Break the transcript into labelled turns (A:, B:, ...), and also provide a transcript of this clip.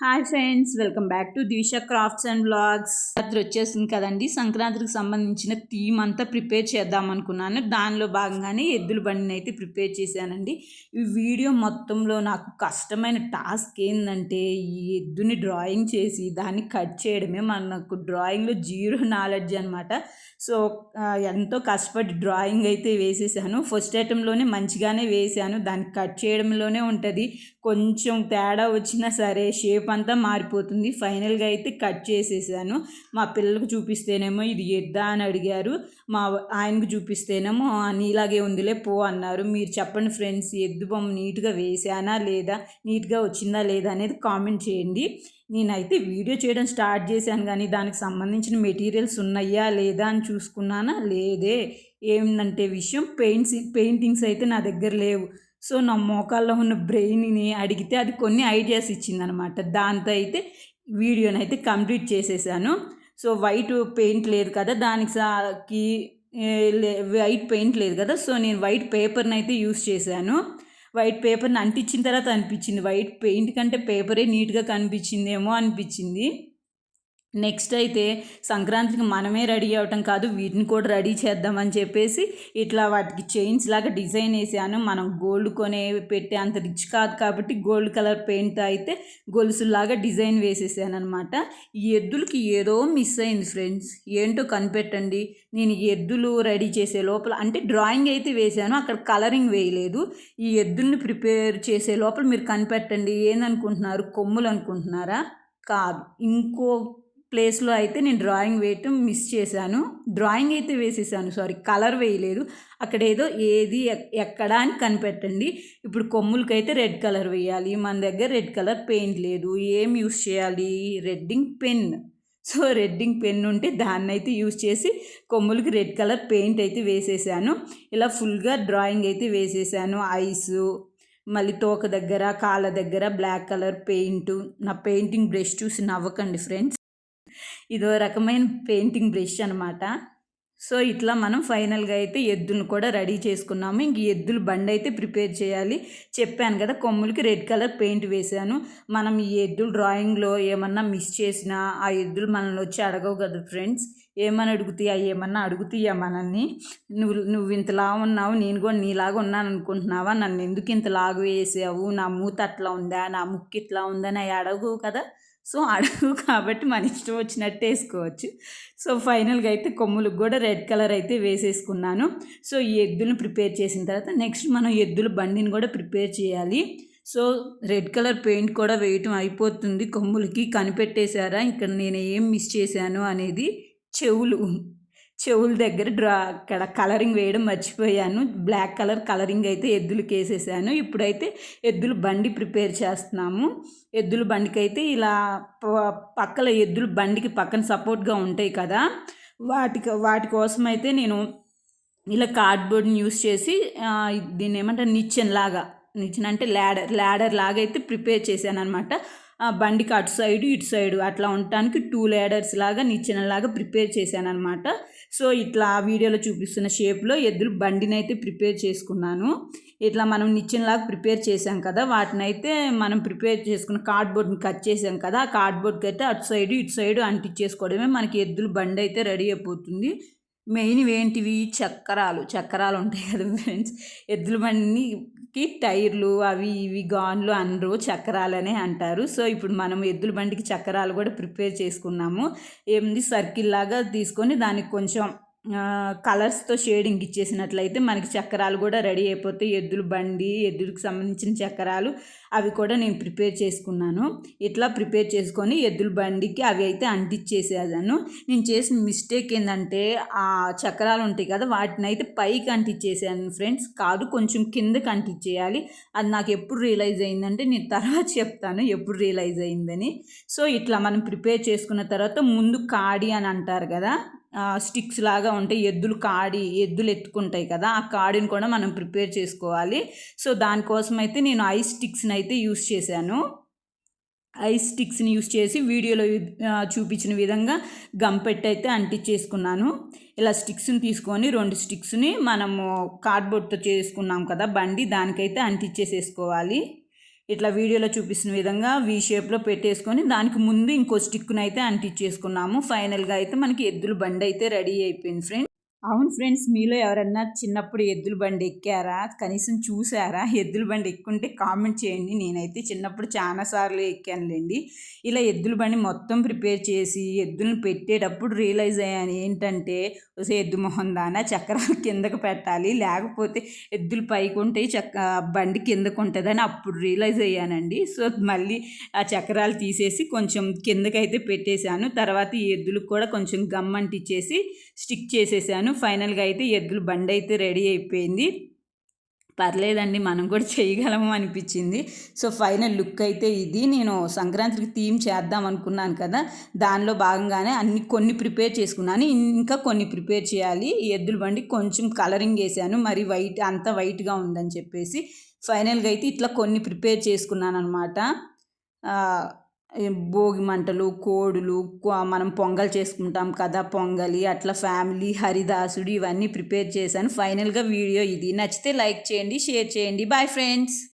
A: Hi friends, welcome back to Deeksha crafts and blogs. రాత్రి వచ్చేసింది కదండి. సంక్రాంతికి సంబంధించిన థీమ్ అంతా ప్రిపేర్ చేద్దాం అనుకున్నాను. దానిలో భాగంగానే ఎద్దుల బండిని అయితే ప్రిపేర్ చేశానండి. ఈ వీడియో మొత్తంలో నాకు కష్టమైన టాస్క్ ఏంటంటే ఈ ఎద్దుని డ్రాయింగ్ చేసి దాన్ని కట్ చేయడమే. మనకు డ్రాయింగ్లో జీరో నాలెడ్జ్ అనమాట. సో ఎంతో కష్టపడి డ్రాయింగ్ అయితే వేసేసాను. ఫస్ట్ ఐటెంలోనే మంచిగానే వేసాను. దాన్ని కట్ చేయడంలోనే ఉంటుంది. కొంచెం తేడా వచ్చినా సరే షేప్ అంతా మారిపోతుంది. ఫైనల్గా అయితే కట్ చేసేసాను. మా పిల్లలకు చూపిస్తేనేమో ఇది ఎద్దా అని అడిగారు. మా ఆయనకు చూపిస్తేనేమో నీలాగే ఉందిలే పో అన్నారు. మీరు చెప్పండి ఫ్రెండ్స్, ఎద్దు బొమ్మ నీట్గా వేసానా లేదా, నీట్గా వచ్చిందా లేదా అనేది కామెంట్ చేయండి. నేనైతే వీడియో చేయడం స్టార్ట్ చేశాను కానీ దానికి సంబంధించిన మెటీరియల్స్ ఉన్నాయా లేదా అని చూసుకున్నానా, లేదే. ఏంటంటే విషయం, పెయింటింగ్స్ అయితే నా దగ్గర లేవు. సో నా మోకాల్లో ఉన్న బ్రెయిన్ని అడిగితే అది కొన్ని ఐడియాస్ ఇచ్చిందనమాట. దాంతో అయితే వీడియోని అయితే కంప్లీట్ చేసేసాను. సో వైట్ పెయింట్ లేదు కదా దానికి, వైట్ పెయింట్ లేదు కదా, సో నేను వైట్ పేపర్ని అయితే యూస్ చేశాను. వైట్ పేపర్ని అంటించిన తర్వాత అనిపించింది వైట్ పెయింట్ కంటే పేపరే నీట్గా కనిపించిందేమో అనిపించింది. నెక్స్ట్ అయితే సంక్రాంతికి మనమే రెడీ అవ్వటం కాదు, వీటిని కూడా రెడీ చేద్దామని చెప్పేసి ఇట్లా వాటికి చైన్స్ లాగా డిజైన్ వేసాను. మనం గోల్డ్ కొనే పెట్టే అంత రిచ్ కాదు కాబట్టి గోల్డ్ కలర్ పెయింట్ అయితే గొలుసులాగా డిజైన్ వేసేసాను అనమాట. ఈ ఎద్దులకి ఏదో మిస్ అయింది ఫ్రెండ్స్, ఏంటో కనిపెట్టండి. నేను ఎద్దులు రెడీ చేసే లోపల అంటే డ్రాయింగ్ అయితే వేసాను, అక్కడ కలరింగ్ వేయలేదు. ఈ ఎద్దుల్ని ప్రిపేర్ చేసే లోపల మీరు కనిపెట్టండి. ఏందనుకుంటున్నారు, కొమ్ములు అనుకుంటున్నారా? కాదు, ఇంకో ప్లేస్లో అయితే నేను డ్రాయింగ్ వేయటం మిస్ చేశాను. డ్రాయింగ్ అయితే వేసేసాను, సారీ, కలర్ వేయలేదు. అక్కడ ఏదో ఏది ఎక్కడ అని కనిపెట్టండి. ఇప్పుడు కొమ్ములకైతే రెడ్ కలర్ వేయాలి, మన దగ్గర రెడ్ కలర్ పెయింట్ లేదు. ఏం యూస్ చేయాలి? రెడ్డింగ్ పెన్. సో రెడ్డింగ్ పెన్ ఉంటే దాన్ని అయితే యూస్ చేసి కొమ్ములకి రెడ్ కలర్ పెయింట్ అయితే వేసేసాను. ఇలా ఫుల్గా డ్రాయింగ్ అయితే వేసేసాను. ఐస్, మళ్ళీ తోక దగ్గర, కాళ్ళ దగ్గర బ్లాక్ కలర్ పెయింట్. నా పెయింటింగ్ బ్రష్ చూసి నవ్వకండి ఫ్రెండ్స్, ఇదో రకమైన పెయింటింగ్ బ్రష్ అనమాట. సో ఇట్లా మనం ఫైనల్గా అయితే ఎద్దును కూడా రెడీ చేసుకున్నాము. ఇంక ఎద్దుల బండి అయితే ప్రిపేర్ చేయాలి. చెప్పాను కదా, కొమ్ములకి రెడ్ కలర్ పెయింట్ వేసాను. మనం ఈ ఎద్దుల డ్రాయింగ్లో ఏమన్నా మిస్ చేసినా ఆ ఎద్దులు మనల్ని వచ్చి అడగవు కదా ఫ్రెండ్స్. ఏమని అడుగుతాయా, ఏమన్నా అడుగుతాయా మనల్ని? నువ్వు ఇంతలా ఉన్నావు, నేను కూడా నీలాగా ఉన్నాను అనుకుంటున్నావా, నన్ను ఎందుకు ఇంతలాగా వేసావు, నా మూత అట్లా ఉందా, నా ముక్కు ఇట్లా ఉందని అడగవు కదా. సో అడుగు కాబట్టి మన ఇష్టం వచ్చినట్టు వేసుకోవచ్చు. సో ఫైనల్గా అయితే కొమ్ములకు కూడా రెడ్ కలర్ అయితే వేసేసుకున్నాను. సో ఈ ఎద్దులను ప్రిపేర్ చేసిన తర్వాత నెక్స్ట్ మనం ఎద్దుల బండిని కూడా ప్రిపేర్ చేయాలి. సో రెడ్ కలర్ పెయింట్ కూడా వేయటం అయిపోతుంది. కొమ్ములకి కనిపెట్టేశారా ఇక్కడ నేను ఏం మిస్ చేశాను అనేది? చెవులు దగ్గర అక్కడ కలరింగ్ వేయడం మర్చిపోయాను. బ్లాక్ కలర్ కలరింగ్ అయితే ఎద్దులకి వేసేసాను. ఇప్పుడైతే ఎద్దుల బండి ప్రిపేర్ చేస్తున్నాము. ఎద్దుల బండికి అయితే ఇలా పక్కల ఎద్దుల బండికి పక్కన సపోర్ట్గా ఉంటాయి కదా, వాటి కోసం అయితే నేను ఇలా కార్డ్బోర్డ్ని యూస్ చేసి దీన్ని ఏమంటారు, నిచ్చెన అంటే ల్యాడర్ లాగా అయితే ప్రిపేర్ చేశాను అనమాట. బండికి అటు సైడు ఇటు సైడు అట్లా ఉండటానికి 2 ల్యాడర్స్ లాగా నిచ్చెనలాగా ప్రిపేర్ చేశాను అనమాట. సో ఇట్లా వీడియోలో చూపిస్తున్న షేప్లో ఎద్దులు బండిని అయితే ప్రిపేర్ చేసుకున్నాను. ఇట్లా మనం నిచ్చెనలాగా ప్రిపేర్ చేసాం కదా, వాటిని అయితే మనం ప్రిపేర్ చేసుకున్న కార్డ్బోర్డ్ని కట్ చేసాం కదా, ఆ కార్డ్బోర్డ్కి అయితే అటు సైడు ఇటు సైడు అంటించేసుకోవడమే మనకి ఎద్దులు బండి అయితే రెడీ అయిపోతుంది. మెయిన్ ఏంటివి, చక్రాలు ఉంటాయి కదా ఫ్రెండ్స్. ఎద్దుల బండికి టైర్లు అవి ఇవి గాన్లు అనరు, చక్రాలనే అంటారు. సో ఇప్పుడు మనం ఎద్దుల బండికి చక్రాలు కూడా ప్రిపేర్ చేసుకున్నాము. ఏముంది, సర్కిల్ లాగా తీసుకొని దానికి కొంచెం కలర్స్తో షేడింగ్ ఇచ్చేసినట్లయితే మనకి చక్రాలు కూడా రెడీ అయిపోతాయి. ఎద్దుల బండి, ఎద్దులకు సంబంధించిన చక్రాలు అవి కూడా నేను ప్రిపేర్ చేసుకున్నాను. ఇట్లా ప్రిపేర్ చేసుకొని ఎద్దుల బండికి అవి అయితే అంటించేసేదాను. నేను చేసిన మిస్టేక్ ఏంటంటే ఆ చక్రాలు ఉంటాయి కదా, వాటిని అయితే పైకి అంటించేసాను ఫ్రెండ్స్. కాదు, కొంచెం కిందకి అంటించేయాలి. అది నాకు ఎప్పుడు రియలైజ్ అయిందంటే నేను తర్వాత చెప్తాను ఎప్పుడు రియలైజ్ అయిందని. సో ఇట్లా మనం ప్రిపేర్ చేసుకున్న తర్వాత ముందు కాడి అని అంటారు కదా, స్టిక్స్ లాగా ఉంటాయి, ఎద్దులు ఎత్తుకుంటాయి కదా, ఆ కాడిని కూడా మనం ప్రిపేర్ చేసుకోవాలి. సో దానికోసం అయితే నేను ఐస్ స్టిక్స్ని అయితే యూస్ చేశాను. ఐస్ స్టిక్స్ని యూస్ చేసి వీడియోలో చూపించిన విధంగా గంపెట్టి అయితే అంటించేసుకున్నాను. ఇలా స్టిక్స్ని తీసుకొని 2 స్టిక్స్ని మనము కార్డ్బోర్డ్తో చేసుకున్నాం కదా బండి, దానికైతే అంటించేసేసుకోవాలి. ఇట్లా వీడియోలో చూపిస్తున్న విధంగా వీ షేప్లో పెట్టేసుకొని దానికి ముందు ఇంకో స్టిక్ను అయితే అంటించేసుకున్నాము. ఫైనల్గా అయితే మనకి ఎద్దుల బండి అయితే రెడీ అయిపోయింది ఫ్రెండ్స్. అవును ఫ్రెండ్స్, మీలో ఎవరన్నా చిన్నప్పుడు ఎద్దుల బండి ఎక్కారా? కనీసం చూసారా? ఎద్దుల బండి ఎక్కుంటే కామెంట్ చేయండి. నేనైతే చిన్నప్పుడు చాలా సార్లు ఎక్కానులేండి. ఇలా ఎద్దుల బండి మొత్తం ప్రిపేర్ చేసి ఎద్దులను పెట్టేటప్పుడు రియలైజ్ అయ్యాను ఏంటంటే, ఎద్దు మొహం దానా చక్రాలు కిందకు పెట్టాలి, లేకపోతే ఎద్దులు పైకి ఉంటాయి, బండి కిందకు ఉంటుందని అప్పుడు రియలైజ్ అయ్యానండి. సో మళ్ళీ ఆ చక్రాలు తీసేసి కొంచెం కిందకైతే పెట్టేశాను. తర్వాత ఈ ఎద్దులకు కూడా కొంచెం గమ్ అంటించేసి స్టిక్ చేసేసాను. ఫైనల్గా అయితే ఎద్దుల బండి అయితే రెడీ అయిపోయింది. పర్లేదండి, మనం కూడా చేయగలము అనిపించింది. సో ఫైనల్ లుక్ అయితే ఇది. నేను సంక్రాంతికి థీమ్ చేద్దాం అనుకున్నాను కదా, దానిలో భాగంగానే కొన్ని ప్రిపేర్ చేసుకున్నాను. ఇంకా కొన్ని ప్రిపేర్ చేయాలి. ఈ ఎద్దుల బండి కొంచెం కలరింగ్ వేసాను, మరి అంత వైట్గా ఉందని చెప్పేసి. ఫైనల్గా అయితే ఇట్లా కొన్ని ప్రిపేర్ చేసుకున్నాను అనమాట. భోగి మంటలు, కోడులు, మనం పొంగల్ చేసుకుంటాం కదా, పొంగలి, అట్లా ఫ్యామిలీ, హరిదాసుడు ఇవన్నీ ప్రిపేర్ చేశాను. ఫైనల్గా వీడియో ఇది. నచ్చితే లైక్ చేయండి, షేర్ చేయండి. Bye friends.